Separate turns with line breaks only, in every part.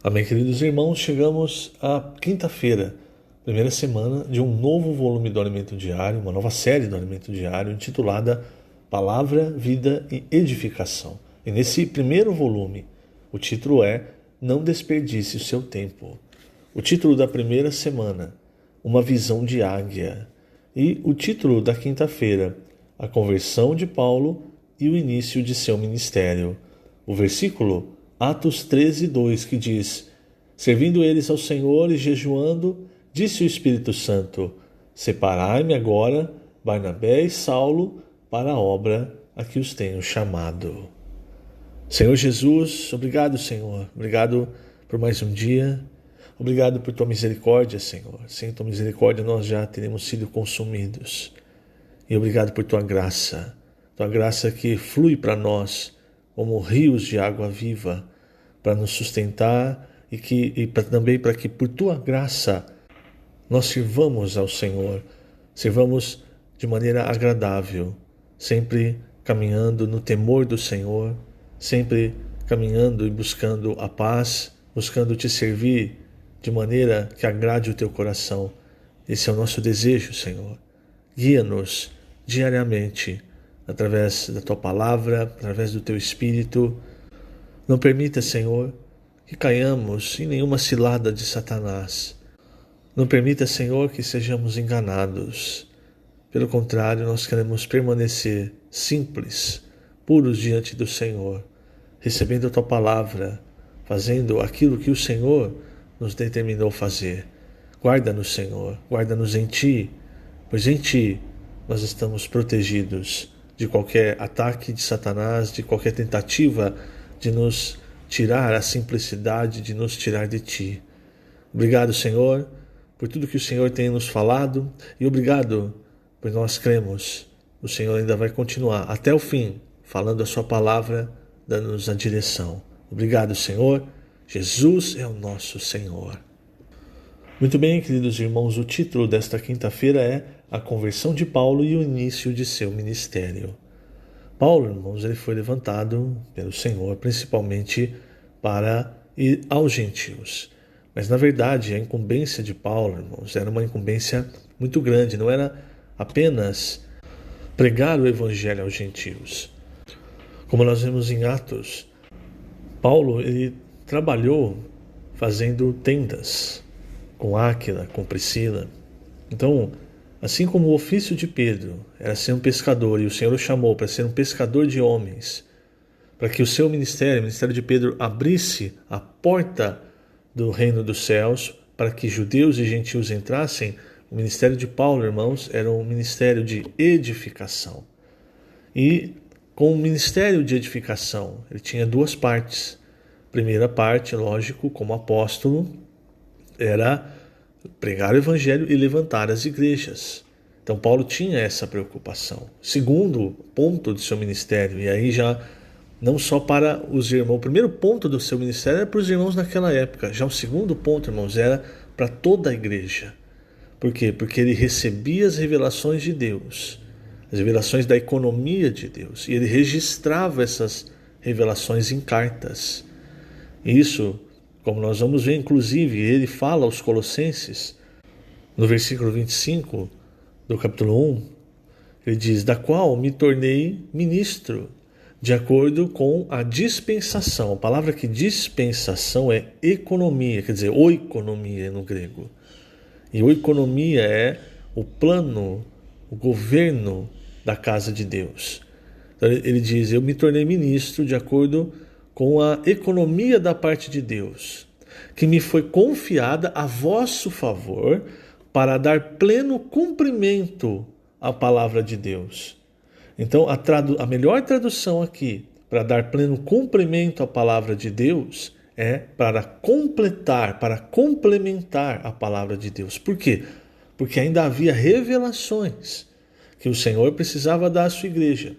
Amém, queridos irmãos, chegamos à quinta-feira, primeira semana de um novo volume do Alimento Diário, uma nova série do Alimento Diário, intitulada Palavra, Vida e Edificação. E nesse primeiro volume, o título é Não Desperdice o Seu Tempo. O título da primeira semana, Uma Visão de Águia. E o título da quinta-feira, A Conversão de Paulo e o Início de seu Ministério. O versículo Atos 13:2, que diz: Servindo eles ao Senhor e jejuando, disse o Espírito Santo: Separai-me agora Barnabé e Saulo para a obra a que os tenho chamado. Senhor Jesus, obrigado, Senhor. Obrigado por mais um dia. Obrigado por tua misericórdia, Senhor. Sem tua misericórdia nós já teremos sido consumidos. E obrigado por tua graça que flui para nós como rios de água viva, para nos sustentar também para que por tua graça nós sirvamos ao Senhor, sirvamos de maneira agradável, sempre caminhando no temor do Senhor, sempre caminhando e buscando a paz, buscando te servir de maneira que agrade o teu coração. Esse é o nosso desejo, Senhor. Guia-nos diariamente através da tua palavra, através do teu Espírito. Não permita, Senhor, que caiamos em nenhuma cilada de Satanás. Não permita, Senhor, que sejamos enganados. Pelo contrário, nós queremos permanecer simples, puros diante do Senhor, recebendo a tua palavra, fazendo aquilo que o Senhor nos determinou fazer. Guarda-nos, Senhor, guarda-nos em ti, pois em ti nós estamos protegidos de qualquer ataque de Satanás, de qualquer tentativa de nos tirar a simplicidade, de nos tirar de ti. Obrigado, Senhor, por tudo que o Senhor tem nos falado, e obrigado por nós cremos. O Senhor ainda vai continuar até o fim, falando a sua palavra, dando-nos a direção. Obrigado, Senhor. Jesus é o nosso Senhor. Muito bem, queridos irmãos, o título desta quinta-feira é A Conversão de Paulo e o Início de seu Ministério. Paulo, irmãos, ele foi levantado pelo Senhor principalmente para ir aos gentios. Mas, na verdade, a incumbência de Paulo, irmãos, era uma incumbência muito grande. Não era apenas pregar o evangelho aos gentios. Como nós vemos em Atos, Paulo ele trabalhou fazendo tendas com Áquila, com Priscila. Então, assim como o ofício de Pedro era ser um pescador, e o Senhor o chamou para ser um pescador de homens, para que o seu ministério, o ministério de Pedro, abrisse a porta do reino dos céus, para que judeus e gentios entrassem, o ministério de Paulo, irmãos, era um ministério de edificação. E com o ministério de edificação, ele tinha duas partes. A primeira parte, lógico, como apóstolo, era pregar o evangelho e levantar as igrejas. Então Paulo tinha essa preocupação. Segundo ponto do seu ministério, e aí já não só para os irmãos, o primeiro ponto do seu ministério era para os irmãos naquela época. Já o segundo ponto, irmãos, era para toda a igreja. Por quê? Porque ele recebia as revelações de Deus, as revelações da economia de Deus, e ele registrava essas revelações em cartas. Isso, como nós vamos ver, inclusive, ele fala aos Colossenses, no versículo 25 do capítulo 1, ele diz: da qual me tornei ministro, de acordo com a dispensação. A palavra que dispensação é economia, quer dizer, oikonomia no grego. E oikonomia é o plano, o governo da casa de Deus. Então ele diz: eu me tornei ministro de acordo com a economia da parte de Deus, que me foi confiada a vosso favor para dar pleno cumprimento à palavra de Deus. Então, a melhor tradução aqui, para dar pleno cumprimento à palavra de Deus, é para completar, para complementar a palavra de Deus. Por quê? Porque ainda havia revelações que o Senhor precisava dar à sua igreja.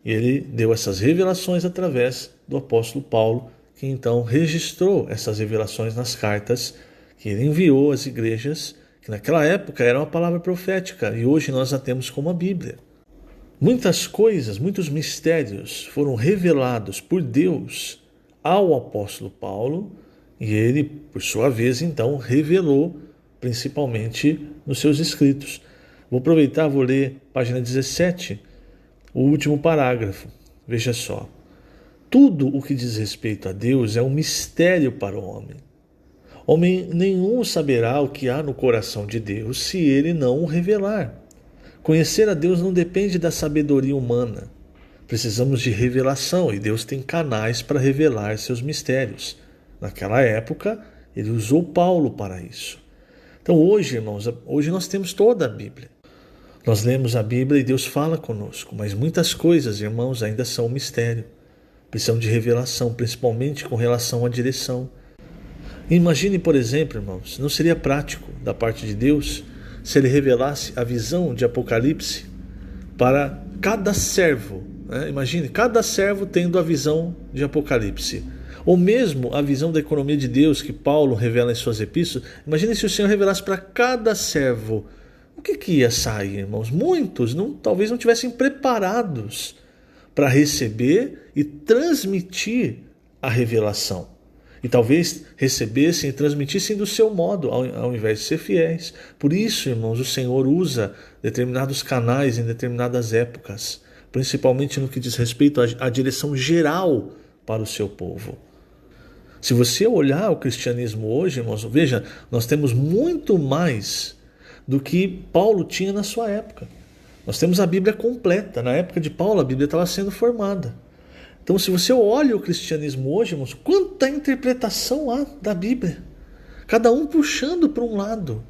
E ele deu essas revelações através do apóstolo Paulo, que então registrou essas revelações nas cartas que ele enviou às igrejas, que naquela época era uma palavra profética, e hoje nós a temos como a Bíblia. Muitas coisas, muitos mistérios foram revelados por Deus ao apóstolo Paulo, E ele, por sua vez, então, revelou, principalmente nos seus escritos. Vou aproveitar, vou ler página 17, o último parágrafo. Veja só. Tudo o que diz respeito a Deus é um mistério para o homem. Homem nenhum saberá o que há no coração de Deus se ele não o revelar. Conhecer a Deus não depende da sabedoria humana. Precisamos de revelação e Deus tem canais para revelar seus mistérios. Naquela época, ele usou Paulo para isso. Então hoje, irmãos, hoje nós temos toda a Bíblia. Nós lemos a Bíblia e Deus fala conosco, mas muitas coisas, irmãos, ainda são um mistério. Precisam de revelação, principalmente com relação à direção. Imagine, por exemplo, irmãos, não seria prático da parte de Deus se ele revelasse a visão de Apocalipse para cada servo, né? Imagine, cada servo tendo a visão de Apocalipse. Ou mesmo a visão da economia de Deus que Paulo revela em suas epístolas. Imagine se o Senhor revelasse para cada servo. O que ia sair, irmãos? Muitos talvez não tivessem preparados para receber e transmitir a revelação. E talvez recebessem e transmitissem do seu modo, ao invés de ser fiéis. Por isso, irmãos, o Senhor usa determinados canais em determinadas épocas, principalmente no que diz respeito à direção geral para o seu povo. Se você olhar o cristianismo hoje, irmãos, veja, nós temos muito mais do que Paulo tinha na sua época. Nós temos a Bíblia completa. Na época de Paulo, a Bíblia estava sendo formada. Então, se você olha o cristianismo hoje, irmãos, quanta interpretação há da Bíblia. Cada um puxando para um lado.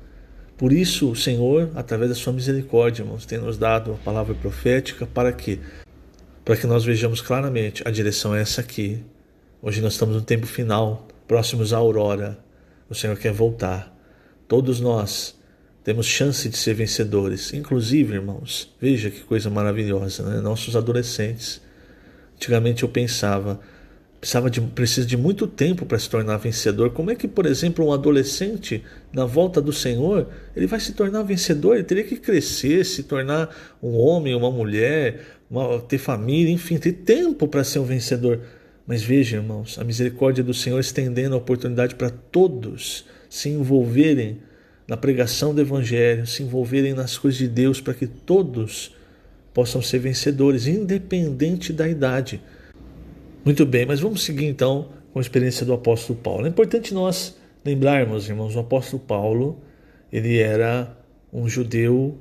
Por isso, o Senhor, através da sua misericórdia, irmãos, tem nos dado a palavra profética para quê? Para que nós vejamos claramente, a direção é essa aqui. Hoje nós estamos no tempo final, próximos à aurora. O Senhor quer voltar. Todos nós temos chance de ser vencedores. Inclusive, irmãos, veja que coisa maravilhosa, né? Nossos adolescentes. Antigamente eu pensava, precisa de muito tempo para se tornar vencedor. Como é que, por exemplo, um adolescente, na volta do Senhor, ele vai se tornar vencedor? Ele teria que crescer, se tornar um homem, uma mulher, ter família, enfim, ter tempo para ser um vencedor. Mas veja, irmãos, a misericórdia do Senhor estendendo a oportunidade para todos se envolverem na pregação do Evangelho, se envolverem nas coisas de Deus, para que todos possam ser vencedores, independente da idade. Muito bem, mas vamos seguir então com a experiência do apóstolo Paulo. É importante nós lembrarmos, irmãos, o apóstolo Paulo, ele era um judeu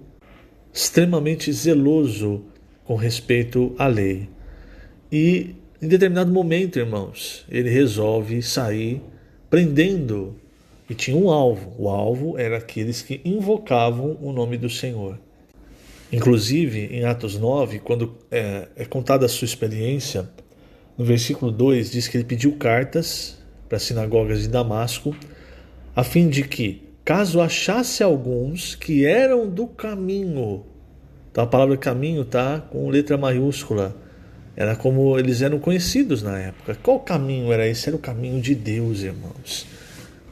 extremamente zeloso com respeito à lei. E em determinado momento, irmãos, ele resolve sair prendendo, e tinha um alvo. O alvo era aqueles que invocavam o nome do Senhor. Inclusive, em Atos 9, quando é contada a sua experiência, no versículo 2 diz que ele pediu cartas para as sinagogas de Damasco, a fim de que, caso achasse alguns que eram do caminho, então a palavra caminho está com letra maiúscula, era como eles eram conhecidos na época. Qual caminho era esse? Era o caminho de Deus, irmãos.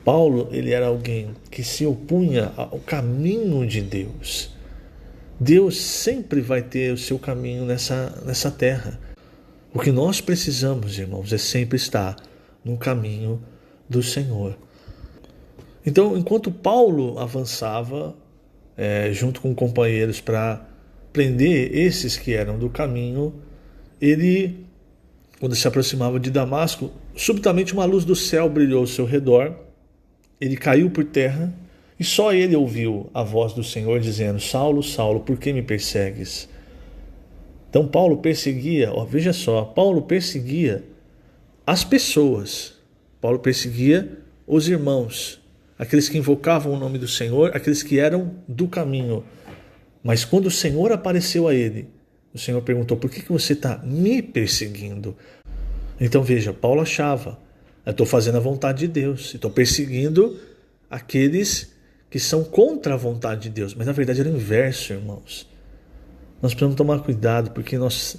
Paulo, ele era alguém que se opunha ao caminho de Deus. Deus sempre vai ter o seu caminho nessa terra. O que nós precisamos, irmãos, é sempre estar no caminho do Senhor. Então, enquanto Paulo avançava, junto com companheiros para prender esses que eram do caminho, ele, quando se aproximava de Damasco, subitamente uma luz do céu brilhou ao seu redor, ele caiu por terra, e só ele ouviu a voz do Senhor dizendo: Saulo, Saulo, por que me persegues? Então Paulo perseguia, veja só, Paulo perseguia as pessoas, Paulo perseguia os irmãos, aqueles que invocavam o nome do Senhor, aqueles que eram do caminho. Mas quando o Senhor apareceu a ele, o Senhor perguntou: por que você está me perseguindo? Então veja, Paulo achava: eu estou fazendo a vontade de Deus, estou perseguindo aqueles que são contra a vontade de Deus. Mas na verdade era o inverso, irmãos. Nós precisamos tomar cuidado, porque nós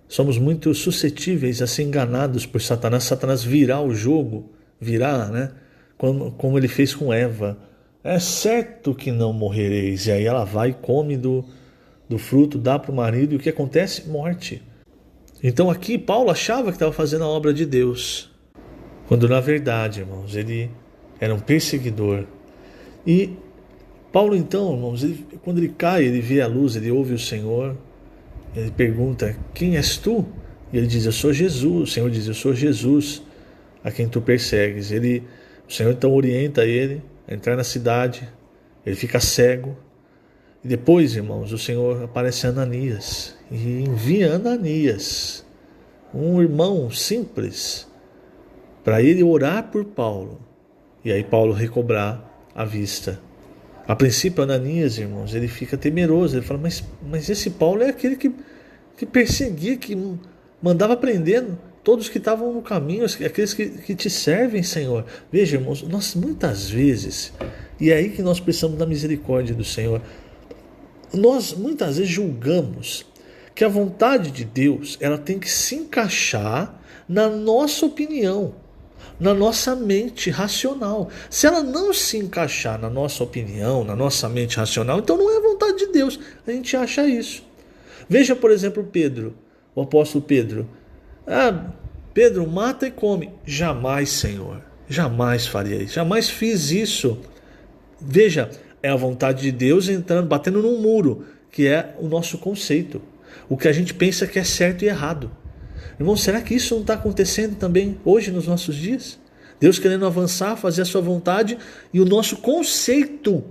somos muito suscetíveis a ser enganados por Satanás. Satanás virar o jogo, né? Como ele fez com Eva. É certo que não morrereis. E aí ela vai e come do fruto, dá para o marido, e o que acontece? Morte. Então aqui Paulo achava que estava fazendo a obra de Deus. quando na verdade, irmãos, ele era um perseguidor. E Paulo então, irmãos, quando ele cai, ele vê a luz, ele ouve o Senhor, ele pergunta: quem és tu? E ele diz: eu sou Jesus. O Senhor diz: eu sou Jesus a quem tu persegues. O Senhor então orienta ele a entrar na cidade, ele fica cego. E depois, irmãos, o Senhor aparece a Ananias e envia Ananias, um irmão simples, para ele orar por Paulo. E aí Paulo recobrar a vista. A princípio, Ananias, irmãos, ele fica temeroso. Ele fala: mas esse Paulo é aquele que perseguia, que mandava prender todos que estavam no caminho, aqueles que te servem, Senhor. Veja, irmãos, nós muitas vezes, e é aí que nós precisamos da misericórdia do Senhor, nós muitas vezes julgamos que a vontade de Deus, ela tem que se encaixar na nossa opinião, na nossa mente racional. Se ela não se encaixar na nossa opinião, na nossa mente racional, então não é a vontade de Deus. A gente acha isso. Veja, por exemplo, Pedro, o apóstolo Pedro. Pedro, mata e come. Jamais, Senhor. Jamais faria isso. Jamais fiz isso. Veja, é a vontade de Deus entrando, batendo num muro, que é o nosso conceito. O que a gente pensa que é certo e errado. Irmão, será que isso não está acontecendo também hoje nos nossos dias? Deus querendo avançar, fazer a sua vontade e o nosso conceito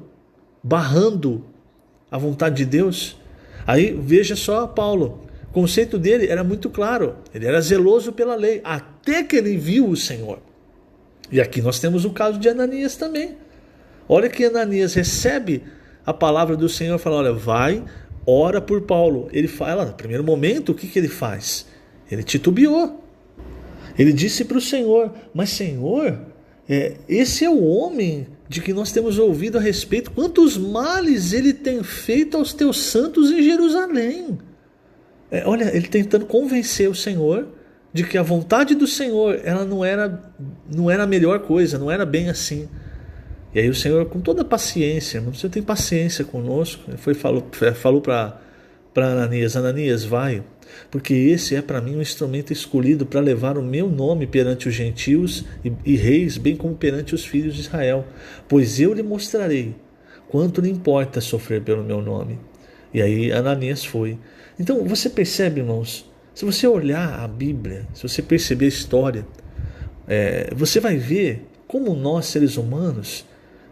barrando a vontade de Deus. Aí veja só Paulo. O conceito dele era muito claro. Ele era zeloso pela lei, até que ele viu o Senhor. E aqui nós temos o caso de Ananias também. Olha que Ananias recebe a palavra do Senhor e fala: olha, vai, ora por Paulo. Ele fala, no primeiro momento, o que ele faz? Ele titubeou. Ele disse para o Senhor: mas Senhor, esse é o homem de que nós temos ouvido a respeito. Quantos males ele tem feito aos teus santos em Jerusalém. Olha, ele tentando convencer o Senhor de que a vontade do Senhor, ela não era a melhor coisa, não era bem assim. E aí o Senhor, com toda a paciência, o Senhor tem paciência conosco, ele falou para Ananias: Ananias, vai, porque esse é para mim um instrumento escolhido para levar o meu nome perante os gentios e reis, bem como perante os filhos de Israel, pois eu lhe mostrarei quanto lhe importa sofrer pelo meu nome. E aí Ananias foi. Então você percebe, irmãos, se você olhar a Bíblia, se você perceber a história, você vai ver como nós, seres humanos,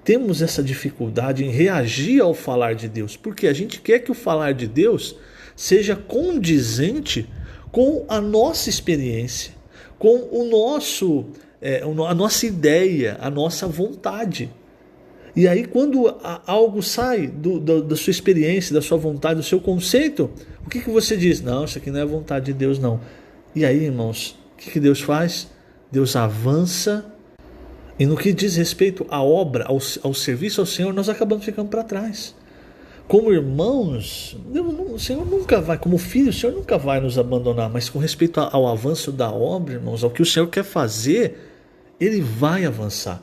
temos essa dificuldade em reagir ao falar de Deus, porque a gente quer que o falar de Deus seja condizente com a nossa experiência, com a nossa ideia, a nossa vontade. E aí quando algo sai da sua experiência, da sua vontade, do seu conceito, o que você diz? Não, isso aqui não é a vontade de Deus, não. E aí, irmãos, o que Deus faz? Deus avança. E no que diz respeito à obra, ao serviço ao Senhor, nós acabamos ficando para trás. Como irmãos, o Senhor nunca vai, como filho, o Senhor nunca vai nos abandonar, mas com respeito ao avanço da obra, irmãos, ao que o Senhor quer fazer, Ele vai avançar.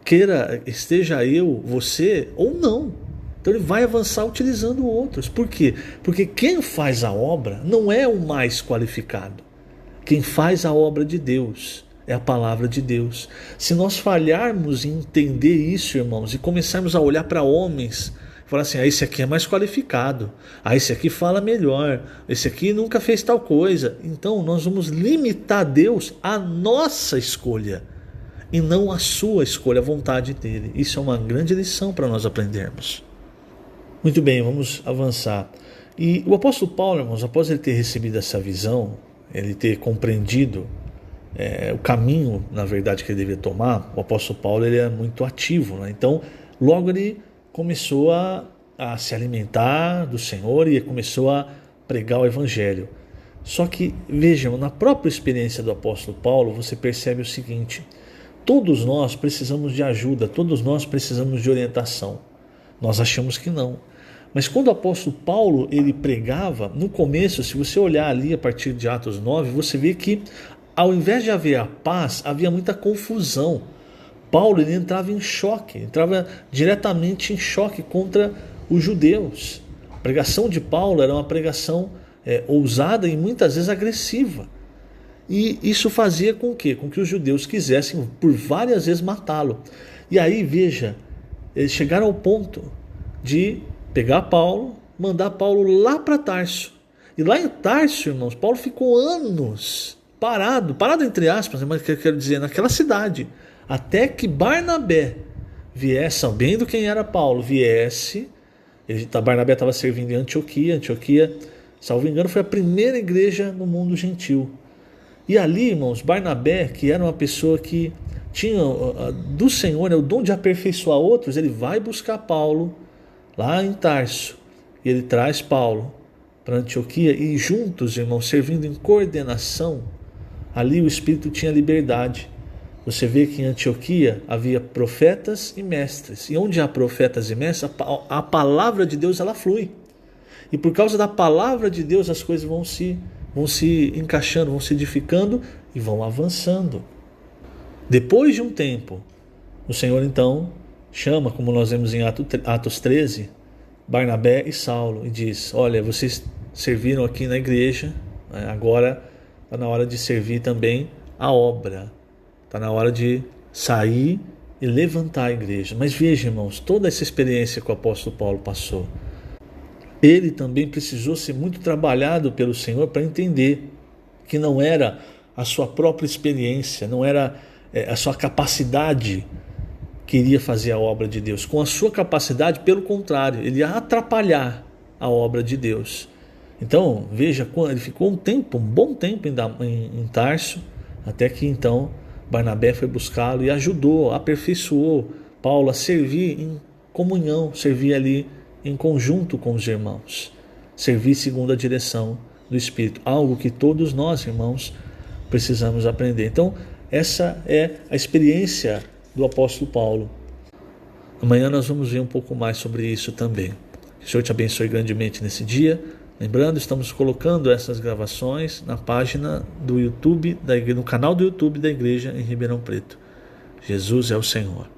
Queira, esteja eu, você ou não. Então Ele vai avançar utilizando outros. Por quê? Porque quem faz a obra não é o mais qualificado. Quem faz a obra de Deus é a palavra de Deus. Se nós falharmos em entender isso, irmãos, e começarmos a olhar para homens, falar assim: esse aqui é mais qualificado, esse aqui fala melhor, esse aqui nunca fez tal coisa, então nós vamos limitar Deus à nossa escolha e não à sua escolha, a vontade dele. Isso é uma grande lição para nós aprendermos. Muito bem, vamos avançar. E o apóstolo Paulo, irmãos, após ele ter recebido essa visão, ele ter compreendido o caminho, na verdade, que ele devia tomar, o apóstolo Paulo ele é muito ativo, né? Então logo ele começou a se alimentar do Senhor e começou a pregar o Evangelho. Só que, vejam, na própria experiência do apóstolo Paulo, você percebe o seguinte: todos nós precisamos de ajuda, todos nós precisamos de orientação. Nós achamos que não. Mas quando o apóstolo Paulo ele pregava, no começo, se você olhar ali a partir de Atos 9, você vê que ao invés de haver a paz, havia muita confusão. Paulo ele entrava em choque, entrava diretamente em choque contra os judeus. A pregação de Paulo era uma pregação ousada e muitas vezes agressiva. E isso fazia com que os judeus quisessem por várias vezes matá-lo. E aí, veja, eles chegaram ao ponto de pegar Paulo, mandar Paulo lá para Tarso. E lá em Tarso, irmãos, Paulo ficou anos parado entre aspas, mas que eu quero dizer, naquela cidade, até que Barnabé viesse, sabendo quem era Paulo, viesse. Barnabé estava servindo em Antioquia. Antioquia, salvo engano, foi a primeira igreja no mundo gentil. E ali, irmãos, Barnabé, que era uma pessoa que tinha do Senhor, o dom de aperfeiçoar outros, ele vai buscar Paulo lá em Tarso. E ele traz Paulo para Antioquia e juntos, irmãos, servindo em coordenação, ali o Espírito tinha liberdade. Você vê que em Antioquia havia profetas e mestres. E onde há profetas e mestres, a palavra de Deus ela flui. E por causa da palavra de Deus as coisas vão se encaixando, vão se edificando e vão avançando. Depois de um tempo, o Senhor então chama, como nós vemos em Atos 13, Barnabé e Saulo e diz: olha, vocês serviram aqui na igreja, agora está na hora de servir também a obra, está na hora de sair e levantar a igreja. Mas veja, irmãos, toda essa experiência que o apóstolo Paulo passou, ele também precisou ser muito trabalhado pelo Senhor para entender que não era a sua própria experiência, não era a sua capacidade que iria fazer a obra de Deus. Com a sua capacidade, pelo contrário, ele ia atrapalhar a obra de Deus. Então, veja, ele ficou um bom tempo em Tarso, até que então Barnabé foi buscá-lo e ajudou, aperfeiçoou Paulo a servir em comunhão, servir ali em conjunto com os irmãos, servir segundo a direção do Espírito, algo que todos nós, irmãos, precisamos aprender. Então, essa é a experiência do apóstolo Paulo. Amanhã nós vamos ver um pouco mais sobre isso também. Que o Senhor te abençoe grandemente nesse dia. Lembrando, estamos colocando essas gravações na página do YouTube, no canal do YouTube da Igreja em Ribeirão Preto. Jesus é o Senhor.